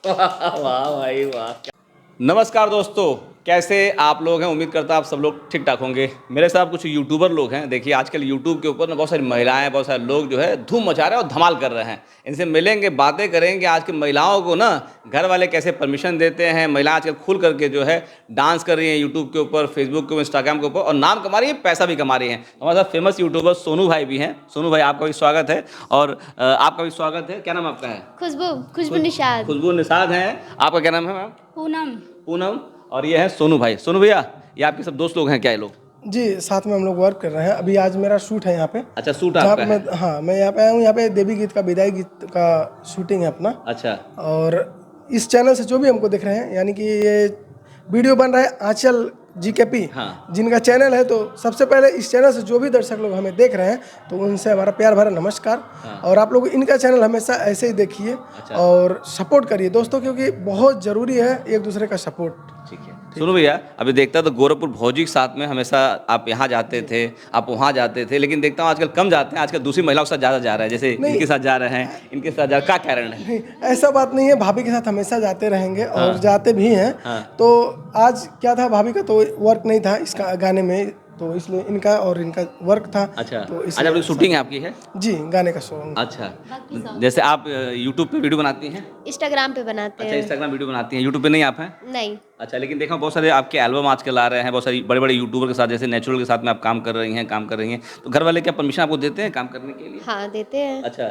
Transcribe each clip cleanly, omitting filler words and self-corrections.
वाह भाई वाह। नमस्कार दोस्तों, कैसे आप लोग हैं? उम्मीद करता आप सब लोग ठीक ठाक होंगे। मेरे साथ कुछ यूट्यूबर लोग हैं। देखिए आजकल यूट्यूब के ऊपर ना बहुत सारी महिलाएं, बहुत सारे लोग जो है धूम मचा रहे हैं और धमाल कर रहे हैं। इनसे मिलेंगे, बातें करेंगे। आज की महिलाओं को ना घर वाले कैसे परमिशन देते हैं, महिलाएं आजकल खुल करके जो है डांस कर रही हैं यूट्यूब के ऊपर, फेसबुक के ऊपर, इंस्टाग्राम के ऊपर, और नाम कमा रही है, पैसा भी कमा रही हैं। हमारे साथ फेमस यूट्यूबर सोनू भाई भी हैं। सोनू भाई, आपका भी स्वागत है। और आपका भी स्वागत है। क्या नाम आपका है? खुशबू खुशबू निषाद। खुशबू निषाद हैं। आपका क्या नाम है मैम? पूनम। पूनम। और ये है सोनू भाई। सोनू भैया, ये आपके सब दोस्त लोग हैं क्या? ये लोग जी, साथ में हम लोग वर्क कर रहे हैं। अभी आज मेरा शूट है यहाँ पे। अच्छा, शूट जहाँ आपका पे है? मैं यहाँ पे आया हूँ। यहाँ पे देवी गीत का, विदाई गीत का शूटिंग है अपना। अच्छा। और इस चैनल से जो भी हमको देख रहे हैं, यानी कि ये वीडियो बन रहा है आंचल जीकेपी, हाँ। जिनका चैनल है, तो सबसे पहले इस चैनल से जो भी दर्शक लोग हमें देख रहे हैं तो उनसे हमारा प्यार भरा नमस्कार। हाँ। और आप लोग इनका चैनल हमेशा ऐसे ही देखिए। अच्छा। और सपोर्ट करिए दोस्तों, क्योंकि बहुत ज़रूरी है एक दूसरे का सपोर्ट। ठीक है। सुनो भैया, अभी देखता तो गोरखपुर भौजी के साथ में हमेशा आप यहाँ जाते थे, आप वहाँ जाते थे, लेकिन देखता हूँ आजकल कम जाते हैं। आजकल दूसरी महिलाओं के साथ ज़्यादा जा रहा है, जैसे इनके साथ जा रहे हैं, इनके साथ जा रहे हैं। क्या कारण है? नहीं, ऐसा बात नहीं है। भाभी के साथ हमेशा जाते रहेंगे और हाँ। जाते भी हैं। हाँ। तो आज क्या था, भाभी का तो वर्क नहीं था इसका गाने में, तो इसलिए इनका और इनका वर्क था। अच्छा। तो आज आपकी शूटिंग है आपकी है? जी, गाने का सॉन्ग। अच्छा। जैसे आप यूट्यूब पे वीडियो बनाती हैं? इंस्टाग्राम पे बनाते अच्छा, हैं। इंस्टाग्राम वीडियो बनाती हैं, यूट्यूब पे नहीं आप हैं? नहीं। अच्छा, लेकिन देखा बहुत सारे आपके एल्बम आजकल आ रहे हैं, बहुत सारी बड़े बड़े यूट्यूबर के साथ, जैसे नेचुरल के साथ में आप काम कर रही हैं। तो घर वाले क्या परमिशन आपको देते हैं काम करने के लिए? हाँ, देते हैं। अच्छा।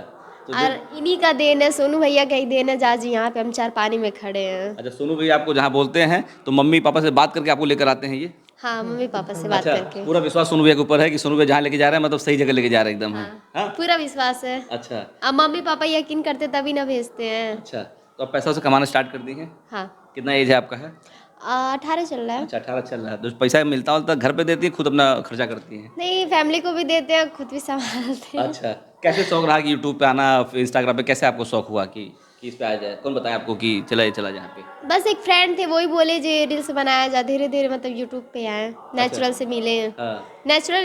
तो और इन्हीं का देन है, सोनू भैया का ही देन है, आज यहाँ पे हम चार पानी में खड़े हैं। अच्छा, सोनू भैया आपको जहाँ बोलते हैं तो मम्मी पापा से बात करके आपको लेकर आते हैं ये? हाँ, मम्मी पापा से बात अच्छा, करके। पूरा विश्वास सोनू भैया के ऊपर है कि सोनू भैया जहाँ लेके जा रहे हैं मतलब सही जगह लेके जा रहे हैं एकदम? हाँ, हाँ। पूरा विश्वास है। अच्छा। अब मम्मी पापा यकीन करते तभी ना भेजते हैं। अच्छा, तो आप पैसा से कमाना स्टार्ट कर दी हैं? हाँ। कितना एज है आपका है? 18 चल रहा है। अच्छा, 18 चल रहा है। तो पैसा मिलता होता घर पे देती है, खुद अपना खर्चा करती हैं? नहीं, फैमिली को भी देते हैं, खुद भी संभालते हैं। अच्छा, कैसे शौक रहा कि यूट्यूब पे आना, इंस्टाग्राम पे कैसे आपको शौक हुआ कि इस पे आ जाए? कौन बताया आपको कि चला जाए यहाँ पे? बस एक फ्रेंड थे, वही बोले जी रील्स बनाया जा, धीरे धीरे मतलब यूट्यूब पे आए, नेचुरल से मिले। हाँ। नेचुरल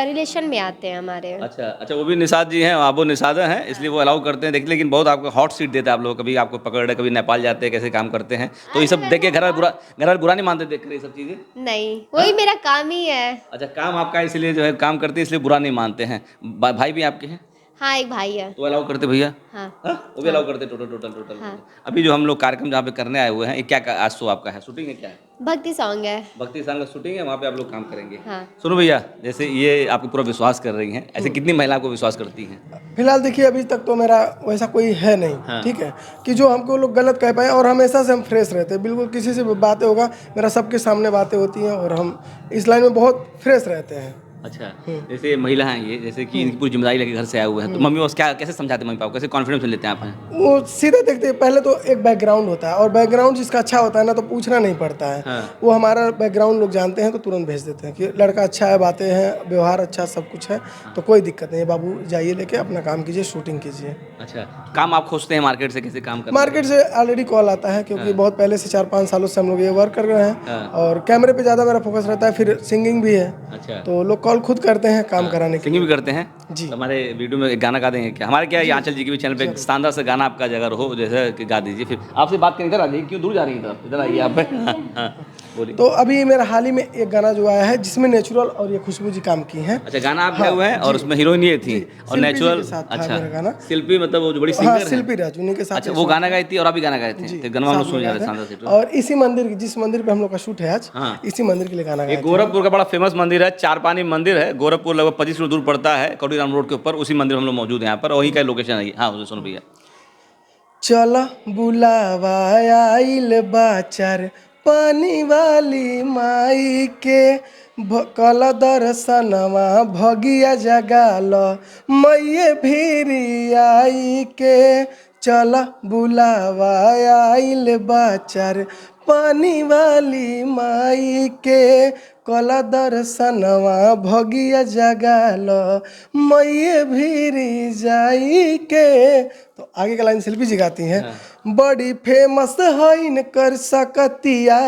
रिलेशन में आते हैं हमारे। अच्छा अच्छा, वो भी निषाद जी हैं, आप वो निषाद हैं, इसलिए वो अलाउ करते हैं देख। लेकिन बहुत आपको हॉट सीट देते हैं आप लोग, कभी आपको पकड़ रहे, कभी नेपाल जाते हैं, कैसे काम करते हैं, तो ये सब देख के घर वाले बुरा नहीं मानते देख कर ये सब चीज़ें? नहीं, वही मेरा काम ही है। अच्छा, काम आपका है, इसलिए जो है काम करते हैं, इसलिए बुरा नहीं मानते हैं। भाई भी आपके हैं? हाँ, एक भाई है। तो अलाउ करते भैया? हाँ। हाँ, वो भी अलाउ करते टोटल। हाँ। अभी जो हम लोग कार्यक्रम जहाँ पे करने आए हुए हैं, ये क्या आज शो आपका है, शूटिंग है क्या है? भक्ति सॉन्ग है। भक्ति संघ का शूटिंग है, वहाँ पे आप लोग काम करेंगे। हाँ। सुनो भैया, जैसे ये आपको पूरा विश्वास कर रही हैं, ऐसे कितनी महिला आपको विश्वास करती हैं? फिलहाल देखिए, अभी तक तो मेरा वैसा कोई है नहीं। हाँ। ठीक है, कि जो हमको लोग गलत कह पाए। और हमेशा से हम फ्रेश रहते हैं, बिल्कुल किसी से भी बातें होगा, मेरा सबके सामने बातें होती हैं और हम इस लाइन में बहुत फ्रेश रहते हैं। अच्छा, जैसे महिला हैं ये, जैसे कि इनकी पूरी जिम्मेदारी लेके घर से आए हुए हैं, तो मम्मी उस क्या कैसे समझाते हैं, मम्मी पापा कैसे कॉन्फिडेंस में लेते हैं आप हैं? वो सीधे देखते हैं, पहले तो एक बैकग्राउंड होता है, और बैकग्राउंड जिसका अच्छा होता है ना, तो पूछना नहीं पड़ता है। हाँ। वो हमारा बैकग्राउंड लोग जानते हैं तो तुरंत भेज देते हैं कि लड़का अच्छा है, बातें हैं, व्यवहार अच्छा, सब कुछ है, तो कोई दिक्कत नहीं है, बाबू जाइए लेके अपना काम कीजिए, शूटिंग कीजिए। अच्छा, काम आप खोजते हैं मार्केट से, कैसे काम करते मार्केट से ऑलरेडी कॉल आता है, क्योंकि बहुत पहले से 4-5 सालों से हम लोग ये वर्क कर रहे हैं। हाँ। और कैमरे पे ज़्यादा मेरा फोकस रहता है, फिर सिंगिंग भी है। अच्छा, तो लोग कॉल खुद करते हैं काम कराने के सिंगिंग भी लिए। करते हैं जी। तो हमारे वीडियो में एक गाना गा देंगे क्या? हमारे क्या है, आंचल जी के भी चैनल पे एक शानदार से गाना आपका जगह हो, जैसे कि गा दीजिए। फिर आपसे बात करें, इधर आ जाइए, क्यों दूर जा रही हैं? इधर आइए आप। हाँ, बोलिए। तो अभी मेरा हाल ही में एक गाना जो आया है, जिसमें नेचुरल और ये खुशबू जी काम की हैं। अच्छा, गाना आप गए हुए हैं और उसमें हीरोइन ये थी और शिल्पी जी नेचुरल। के साथ था अच्छा, मेरा गाना। शिल्पी मतलब वो जो बड़ी हाँ, सिंगर है? शिल्पी राज, उन्हीं के साथ। अच्छा, वो गाना गाई थी और आप भी गाना गाए थे, तो गनवा हम लोग सुन जा रहे हैं शानदार से। और इसी मंदिर, जिस मंदिर पे हम लोग का शूट है आज, हाँ। इसी मंदिर के लिए गाना ये गाया था। गोरखपुर का बड़ा फेमस मंदिर है, चारपानी मंदिर है। गोरखपुर लगभग 25 किलो दूर पड़ता है, कौड़ीराम रोड के ऊपर। उसी मंदिर में हम लोग मौजूद हैं यहाँ पर, और वहीं का लोकेशन है। हाँ, उसे सुनो भैया। चल बुलावा आइल बाचार पानी वाली माई के, कल दर्शनवा भगिया जगाल मैये भीरी आई के। चल बुलावा आइल बाचार पानी वाली माई के, कल दर्शनवा भगिया जगाल मैये भीरी जाई के। तो आगे का लाइन शिल्पी जी गाती हैं। बड़ी फेमस है इनकर सकतिया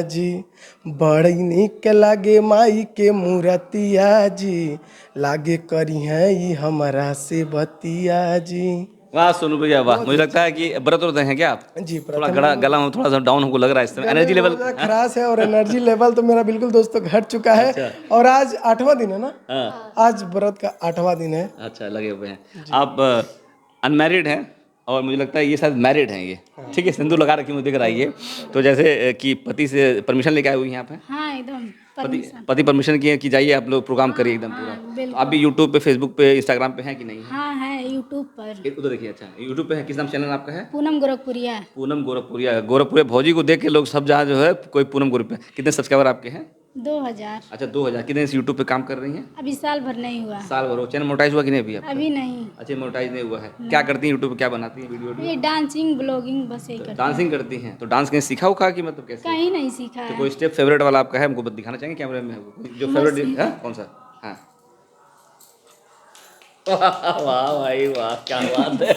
जी, बड़ी निक लागे माई के मूर्तिया जी, लागे करी हैं ई हमरा से बतिया जी। वाह सोनू भैया वाह, मुझे लगता है कि व्रत व्रत हैं क्या आप? जी थोड़ा गला में थोड़ा सा डाउन हमको लग रहा है इस समय, एनर्जी लेवल। खराश है और एनर्जी लेवल तो मेरा बिल्कुल दोस्तों घट चुका है। और आज 8वां दिन है ना, हाँ आज व्रत का 8वां दिन है। अच्छा, लगे हुए हैं आप। अनमैरिड हैं और मुझे लगता है ये शायद मैरिड हैं ये, ठीक है, सिंदूर लगा रखी मुझे दिख रहा है ये। तो जैसे कि पति से परमिशन लेके आए हुई हैं यहाँ पे? हाँ एकदम पति परमिशन किए कि जाइए आप लोग प्रोग्राम करिए एकदम पूरा। तो आप भी यूट्यूब पे, फेसबुक पे, इंस्टाग्राम पे हैं कि नहीं? हाँ है यूट्यूब पर। उधर देखिए, अच्छा यूट्यूब पे है। किस नाम चैनल आपका है? पूनम गोरखपुरिया। पूनम गोरखपुरिया। गोरखपुरे भौजी को देख के लोग सब जहाँ जो है कोई पूनम गोरखपुर। कितने सब्सक्राइबर आपके हैं? 2000। अच्छा 2000। कितने इस यूट्यूब पे काम कर रही हैं? अभी साल भर नहीं हुआ। साल भर हो। चैनल मोनेटाइज हुआ कि नहीं अभी आपका? अभी नहीं। अच्छा मोनेटाइज नहीं हुआ है। क्या करती हैं यूट्यूब पे, क्या बनाती हैं वीडियो? ये डांसिंग ब्लॉगिंग बस यही करते डांसिंग करती हैं। तो डांस कहीं सीखा उखा कि मतलब कैसे? कहीं नहीं सीखा तो है। कोई स्टेप फेवरेट वाला आपका है, हमको दिखाना चाहेंगे कैमरे में? जो फेवरेट है कौन सा? हाँ वाह भाई वाह, क्या बात है।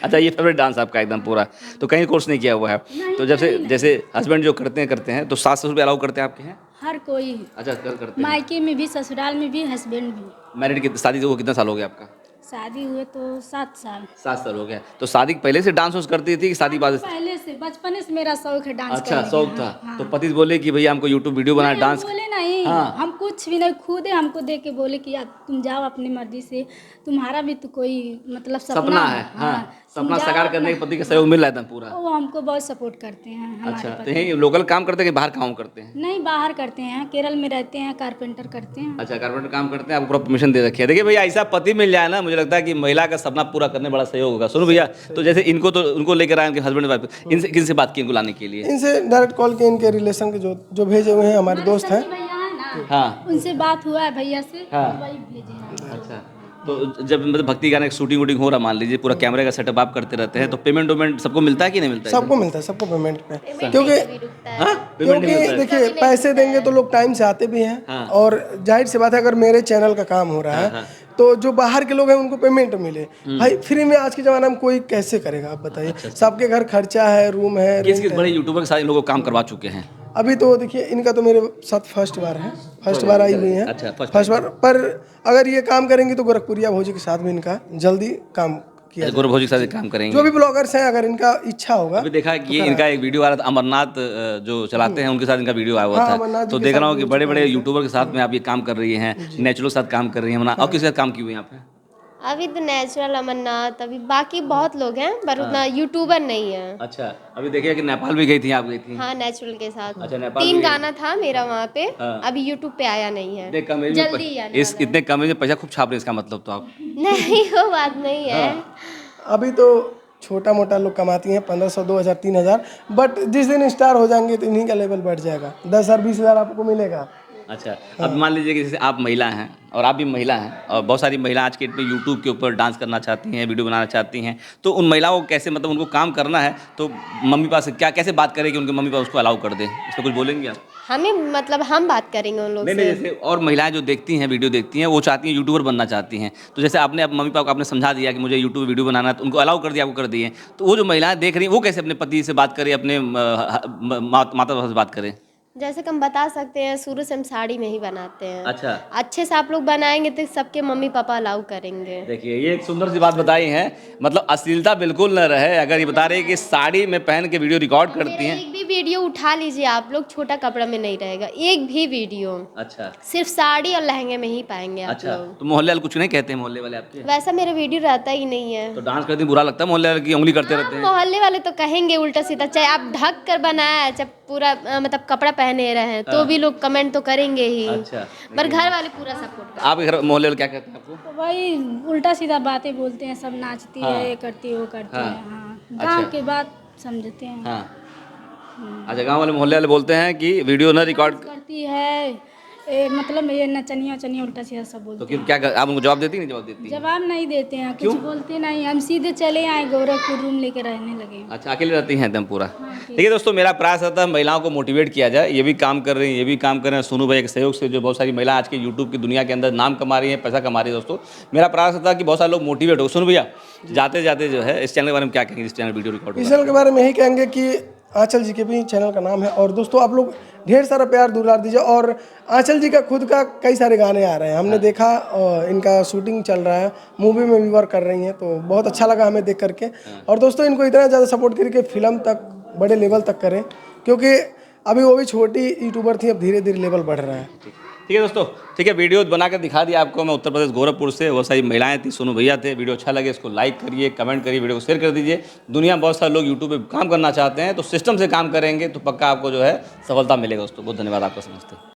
अच्छा ये फेवरेट डांस आपका एकदम पूरा, तो कहीं कोर्स नहीं किया हुआ है? तो जैसे हस्बैंड जो करते हैं तो सास ससुर भी अलाउ करते हैं आपके हैं? हर कोई, अच्छा करते हैं। मायके में भी ससुराल में भी हस्बैंड भी। मैरिड की शादी को कितना साल हो गया आपका? शादी हुए तो 7 साल। 7 साल हो गया। तो शादी पहले से डांस वांस करती थी कि शादी बाद? पहले से बचपन से मेरा शौक है डांस अच्छा करने शौक का। था। हाँ। तो पति बोले कि भैया हमको यूट्यूब वीडियो बना नहीं, डांस। हम बोले नहीं, हाँ। हम कुछ भी नहीं, खुद है हमको देख के बोले कि यार तुम जाओ अपनी मर्जी से, तुम्हारा भी तो कोई मतलब सपना है। हाँ सपना साकार करने के पति का सहयोग मिल रहा है एकदम पूरा। वो हमको बहुत सपोर्ट करते हैं हमारे अच्छा पति। तो यही लोकल काम करते हैं कि बाहर काम करते हैं? नहीं बाहर करते हैं, केरल में रहते हैं, कारपेंटर करते हैं। अच्छा कारपेंटर काम करते हैं, आपको पूरा परमिशन दे रखी है। देखिए भैया ऐसा पति मिल जाए ना, मुझे लगता है कि महिला का सपना पूरा करने बड़ा सहयोग होगा। सुनो भैया, तो जैसे इनको तो उनको लेकर आए उनके हस्बैंड वाइफ, इनसे किनसे बात की इनको लाने के लिए? इनसे डायरेक्ट कॉल के, इनके रिलेशन के जो भेजे हुए हैं हमारे दोस्त हैं। भैया है ना, हाँ उनसे बात हुआ है भैया से, हाँ। वही भेजे हैं। अच्छा तो जब मतलब भक्ति गाने की शूटिंग वूटिंग हो रहा, मान लीजिए पूरा कैमरे का सेटअप आप करते रहते हैं, तो पेमेंट वेमेंट सबको मिलता है कि नहीं मिलता है? सबको मिलता है, सबको पेमेंट पे। पेमेंट क्योंकि नहीं कभी रुकता है। हाँ पेमेंट नहीं मिलता है। देखिए पैसे देंगे तो लोग टाइम से आते भी हैं। हाँ। और जाहिर सी बात है अगर मेरे चैनल का काम हो रहा है तो जो बाहर के लोग हैं उनको पेमेंट मिले। भाई फ्री में आज के ज़माने में कोई कैसे करेगा आप बताइए। सबके घर खर्चा है, रूम है, किस रेंट किस है। बड़े यूट्यूबर के साथ इन लोगों को काम करवा चुके हैं? अभी तो देखिए इनका तो मेरे साथ फर्स्ट बार है, फर्स्ट बार आई हुई है। अच्छा, फर्स्ट बार। पर अगर ये काम करेंगी तो गोरखपुरिया भौजी के साथ भी इनका जल्दी काम किया जाए। गौरव भौजी के साथ काम करेंगे। जो भी ब्लॉगर्स हैं अगर इनका इच्छा होगा। अभी देखा कि इनका एक वीडियो आ रहा था, अमरनाथ जो चलाते हैं उनके साथ इनका वीडियो आया हुआ हाँ, अमरनाथ था। जी तो के देख साथ रहा हूँ कि भी बड़े बड़े यूट्यूबर के साथ में आप ये काम कर रही हैं, नेचुरल के साथ काम कर रही हैं। और किसके साथ काम की हुई यहाँ पे? अभी तो नेचुरल, अमरनाथ, अभी बाकी बहुत लोग हैं पर उतना यूट्यूबर नहीं है। अच्छा अभी देखिए कि नेपाल भी गई थी, आप गई थी? हाँ नेचुरल के साथ। अच्छा, नेपाल 3 भी गए। गाना था मेरा वहाँ पे। हाँ। अभी यूट्यूब पे आया नहीं है, इतने कम एज जल्दी में आने इस इतने कम एज में पैसा खूब छाप रहे हैं, इसका मतलब तो आप? नहीं वो बात नहीं है। अभी तो छोटा मोटा लोग कमाती हैं 1500, 2000, 3000। बट जिस दिन स्टार हो जाएंगे तो इन्हीं का लेवल बढ़ जाएगा। 10,000, 20,000 आपको मिलेगा। अच्छा अब मान लीजिए कि जैसे आप महिला हैं और आप भी महिला हैं, और बहुत सारी महिला आज के डेट में यूट्यूब के ऊपर डांस करना चाहती हैं, वीडियो बनाना चाहती हैं, तो उन महिलाओं को कैसे, मतलब उनको काम करना है तो मम्मी पापा से क्या कैसे बात करें कि उनके मम्मी पापा उसको अलाउ कर दें? इस पर कुछ बोलेंगे आप? हमें मतलब हम बात करेंगे उन लोग नहीं से। जैसे और महिलाएं जो देखती हैं, वीडियो देखती हैं, वो चाहती हैं यूट्यूबर बनना चाहती हैं, तो जैसे आपने मम्मी पापा को आपने समझा दिया कि मुझे यूट्यूब वीडियो बनाना है, तो उनको अलाउ कर दिया, आपको कर दिए, तो वो जो महिलाएं देख रही हैं वो कैसे अपने पति से बात करें, अपने माता पिता से बात करें? जैसे कि हम बता सकते हैं शुरू से हम साड़ी में ही बनाते हैं। अच्छा अच्छे से आप लोग बनाएंगे तो सबके मम्मी पापा अलाउ करेंगे। देखिए ये एक सुंदर सी बात बताई है, मतलब अश्लीलता बिल्कुल न रहे। अगर ये बता रही है कि साड़ी में पहन के वीडियो रिकॉर्ड करती हैं। एक भी वीडियो उठा लीजिए आप लोग, छोटा कपड़ा में नहीं रहेगा एक भी वीडियो। अच्छा सिर्फ साड़ी और लहंगे में ही पाएंगे आप अच्छा लोग। तो मोहल्ले वाले कुछ नहीं कहते हैं? मोहल्ले वाले आपके वैसा मेरा वीडियो रहता ही नहीं है। तो डांस करते हैं बुरा लगता है? मोहल्ले वाले की उंगली करते रहते हैं? मोहल्ले वाले तो कहेंगे उल्टा सीधा, चाहे आप ढक कर बनाया, चाहे पूरा मतलब कपड़ा पहने रहे तो भी लोग कमेंट तो करेंगे ही। अच्छा पर घर वाले पूरा सपोर्ट आपके घर मोहल्ले वाले क्या कहते हैं आपको? तो वही उल्टा सीधा बातें बोलते हैं, सब नाचती है, ये करती है, वो करती है। हाँ गाँव के बात समझते हैं। हाँ अच्छा गांव वाले मोहल्ले वाले बोलते हैं कि वीडियो ना रिकॉर्ड करती है मतलब ये नचनिया चनिया उल्टा सीधा सब बोलते तो फिर क्या आप उनको जवाब देती नहीं? जवाब देती हैं। जवाब नहीं देते हैं, कुछ बोलते नहीं, हम सीधे चले आए गोरखपुर, रूम लेके रहने लगे। अच्छा अकेले रहती हैं एकदम पूरा? देखिए दोस्तों मेरा प्रयास रहता है महिलाओं को मोटिवेट किया जाए, ये भी काम कर रही हैं, ये भी काम कर रहे हैं। सोनू भाई के सहयोग से जो बहुत सारी महिला आज के यूट्यूब की दुनिया के अंदर नाम कमा रही हैं, पैसा कमा रही है। दोस्तों मेरा प्रयास रहता है कि बहुत सारे लोग मोटिवेट हो। सोनू भैया जाते जाते जो है इस चैनल के बारे में क्या कहेंगे, इस चैनल वीडियो रिकॉर्ड? इस चैनल के बारे में यही कहेंगे कि आंचल जी के भी चैनल का नाम है। और दोस्तों आप लोग ढेर सारा प्यार दुलार दीजिए। और आंचल जी का खुद का कई सारे गाने आ रहे हैं, हमने देखा इनका शूटिंग चल रहा है, मूवी में भी वर्क कर रही हैं, तो बहुत अच्छा लगा हमें देख करके। और दोस्तों इनको इतना ज़्यादा सपोर्ट करके फिल्म तक बड़े लेवल तक करें, क्योंकि अभी वो भी छोटी यूट्यूबर थी, अब धीरे धीरे लेवल बढ़ रहा है। ठीक है दोस्तों, ठीक है, वीडियो बना कर दिखा दिया आपको मैं उत्तर प्रदेश गोरखपुर से। बहुत सारी महिलाएं थी, सोनू भैया थे। वीडियो अच्छा लगे इसको लाइक करिए, कमेंट करिए, वीडियो को शेयर कर दीजिए। दुनिया में बहुत सारे लोग यूट्यूब पे काम करना चाहते हैं, तो सिस्टम से काम करेंगे तो पक्का आपको जो है सफलता मिलेगा दोस्तों। बहुत धन्यवाद आपका, समझते हैं।